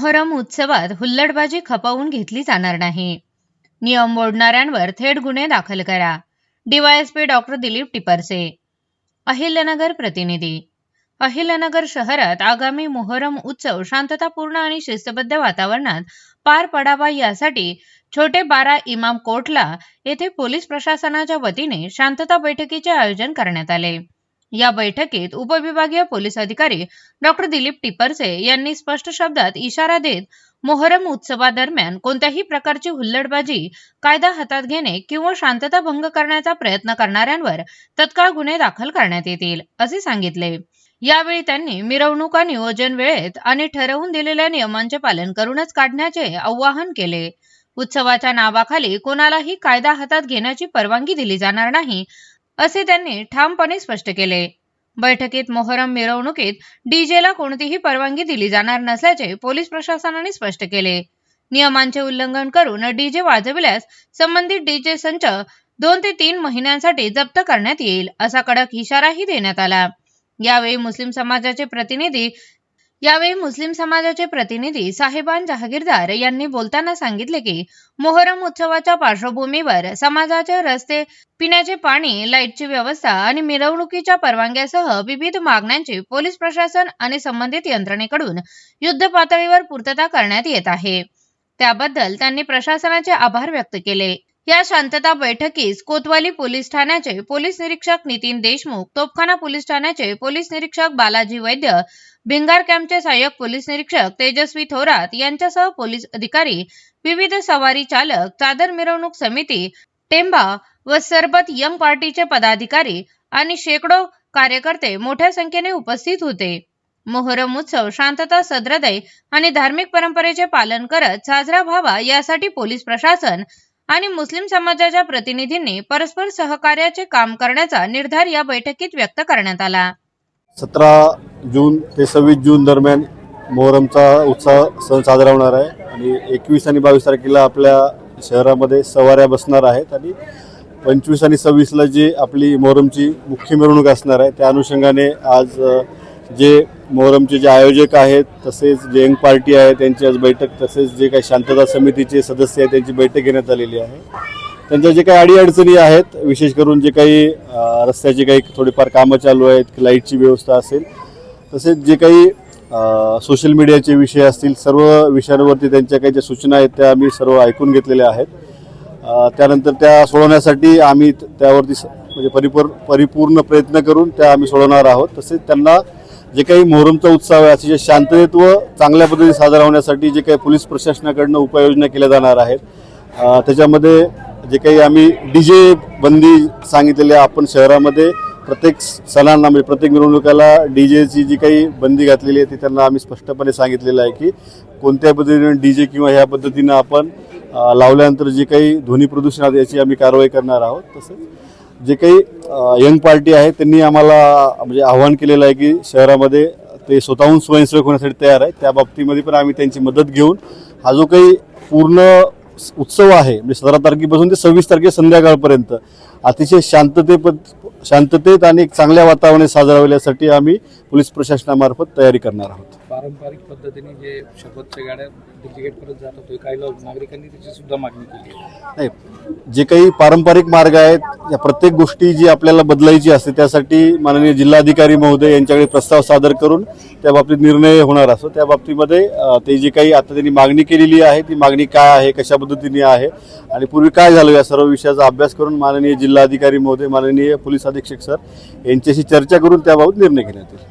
मोहरम उत्सवात हुल्लडबाजी खपवून घेतली जाणार नाही. नियम मोडणाऱ्यांवर थेट गुन्हे दाखल करा. DYSP doctor Dilip Tiparse. अहिल्यानगर प्रतिनिधी. अहिल्यानगर शहरात आगामी मोहरम उत्सव शांततापूर्ण आणि शिस्तबद्ध वातावरणात पार पडावा यासाठी छोटे बारा इमाम कोटला येथे पोलीस प्रशासनाच्या वतीने शांतता बैठकीचे आयोजन करण्यात आले. या बैठकीत उपविभागीय पोलीस अधिकारी डॉक्टर दिलीप टिपरसे यांनी स्पष्ट शब्दात इशारा देत मोहरम उत्सवादरम्यान कोणत्याही प्रकारची हुल्लडबाजी, कायदा हातात घेणे किंवा शांतता भंग करण्याचा प्रयत्न करणाऱ्यांवर तत्काळ गुन्हे दाखल करण्यात येतील असे सांगितले. यावेळी त्यांनी मिरवणुका नियोजन वेळेत आणि ठरवून दिलेल्या नियमांचे पालन करूनच काढण्याचे आवाहन केले. उत्सवाच्या नावाखाली कोणालाही कायदा हातात घेण्याची परवानगी दिली जाणार नाही असे त्यांनी ठामपणे स्पष्ट केले. बैठकीत मोहरम मिरवणुकीत डीजेला कोणतीही परवानगी दिली जाणार नसल्याचे पोलीस प्रशासनाने स्पष्ट केले. नियमांचे उल्लंघन करून डीजे वाजविल्यास संबंधित डीजे संच 2 ते 3 महिन्यांसाठी जप्त करण्यात येईल असा कडक इशाराही देण्यात आला. यावेळी मुस्लिम समाजाचे प्रतिनिधी साहेबान जहागीरदार यांनी बोलताना सांगितले की मोहरम उत्सवाच्या पार्श्वभूमीवर समाजाचे रस्ते, पिण्याचे पाणी, लाईटची व्यवस्था आणि मिरवणुकीच्या परवानग्यासह विविध मागण्यांची पोलीस प्रशासन आणि संबंधित यंत्रणेकडून युद्ध पातळीवर पूर्तता करण्यात येत आहे. त्याबद्दल त्यांनी प्रशासनाचे आभार व्यक्त केले. या शांतता बैठकीस कोतवाली पोलीस ठाण्याचे पोलीस निरीक्षक नितीन देशमुख, तोफखाना पोलीस ठाण्याचे पोलीस निरीक्षक बालाजी वैद्य, भिंगार कॅम्पचे सहाय्यक पोलीस निरीक्षक तेजस्वी थोरात यांच्यासह पोलीस अधिकारी, विविध सवारी चालक, चादर मिरवणूक समिती, टेंबा व सरबत यंग पार्टीचे पदाधिकारी आणि शेकडो कार्यकर्ते मोठ्या संख्येने उपस्थित होते. मोहरम उत्सव शांतता, सद्हृदय आणि धार्मिक परंपरेचे पालन करत साजरा व्हावा यासाठी पोलीस प्रशासन आणि मुस्लिम समाजाच्या प्रतिनिधींनी परस्पर सहकार्याचे काम करण्याचा निर्धार या बैठकीत व्यक्त करण्यात आला. 17 जून ते 26 जून दरम्यान मोहरमचा उत्सव सण साजरा होणार आहे आणि 21 आणि 22 तारखेला आपल्या शहरामध्ये सवाऱ्या बसणार आहेत आणि 25 आणि 26ला जी आपली मोहरमची मुख्य मिरवणूक असणार आहे त्या अनुषंगाने आज जे मोहरमचे जे आयोजक आहेत तसेच जे यंग पार्टी आहे त्यांची आज बैठक, तसेच जे काही शांतता समितीचे सदस्य आहेत त्यांची बैठक घेण्यात आलेली आहे. त्यांच्या जे काही अडीअडचणी आहेत, विशेष करून जे काही रस्त्याची काही थोडीफार कामं चालू आहेत, लाईटची व्यवस्था असेल, तसेच जे काही सोशल मीडियाचे विषय असतील, सर्व विषयांवरती त्यांच्या काही ज्या सूचना आहेत त्या आम्ही सर्व ऐकून घेतलेल्या आहेत. त्यानंतर त्या सोडवण्यासाठी आम्ही त्यावरती म्हणजे परिपूर्ण प्रयत्न करून त्या आम्ही सोडवणार आहोत. तसेच त्यांना जे काही मोहरमचा उत्सव आहे अतिशय शांततेत व चांगल्या पद्धतीने साजरा होण्यासाठी जे काही पोलीस प्रशासनाकडनं उपाययोजना केल्या जाणार आहेत त्याच्यामध्ये जे काही आम्ही डीजे बंदी सांगितलेली आहे. आपण शहरामध्ये प्रत्येक सणांना म्हणजे प्रत्येक मिरवणुकीला डीजेची जी काही बंदी घातलेली आहे ती त्यांना आम्ही स्पष्टपणे सांगितलेलं आहे की कोणत्या पद्धतीने डीजे किंवा ह्या पद्धतीनं आपण लावल्यानंतर जे काही ध्वनी प्रदूषण आहे याची आम्ही कारवाई करणार आहोत. तसेच जे काही यंग पार्टी आहे त्यांनी आम्हाला म्हणजे आव्हान केलेलं आहे की शहरामध्ये ते स्वतःहून स्वयंसेवक होण्यासाठी तयार आहे. त्या बाबतीमध्ये पण आम्ही त्यांची मदत घेऊन हा जो काही पूर्ण उत्सव आहे म्हणजे 17 तारखेपासून ते 26 तारखे संध्याकाळपर्यंत अतिशय शांततेत आणि एक चांगल्या वातावरणात साजरा होईल यासाठी आम्ही पोलीस प्रशासनामार्फत तयारी करणार आहोत. पारंपरिक पद्धतीने जे शपथच्या गाड्या गेट परत जात होते, काही नागरिकांनी त्याची सुद्धा मागणी केली आहे. जे काही पारंपरिक मार्ग आहेत या प्रत्येक गोष्टी जी आपल्याला बदलायची असते त्यासाठी माननीय जिल्हाधिकारी महोदय यांच्याकडे प्रस्ताव सादर करून त्या बाबतीत निर्णय होणार असतो. त्या बाबतीमध्ये ते जे काही आता त्यांनी मागणी केलेली आहे ती मागणी काय आहे, कशा पद्धतीने आहे आणि पूर्वी काय झालं या सर्व विषयाचा अभ्यास करून माननीय जिल्हाधिकारी महोदय, माननीय पोलीस अधीक्षक सर यांच्याशी चर्चा करून त्याबाबत निर्णय घेण्यात येईल.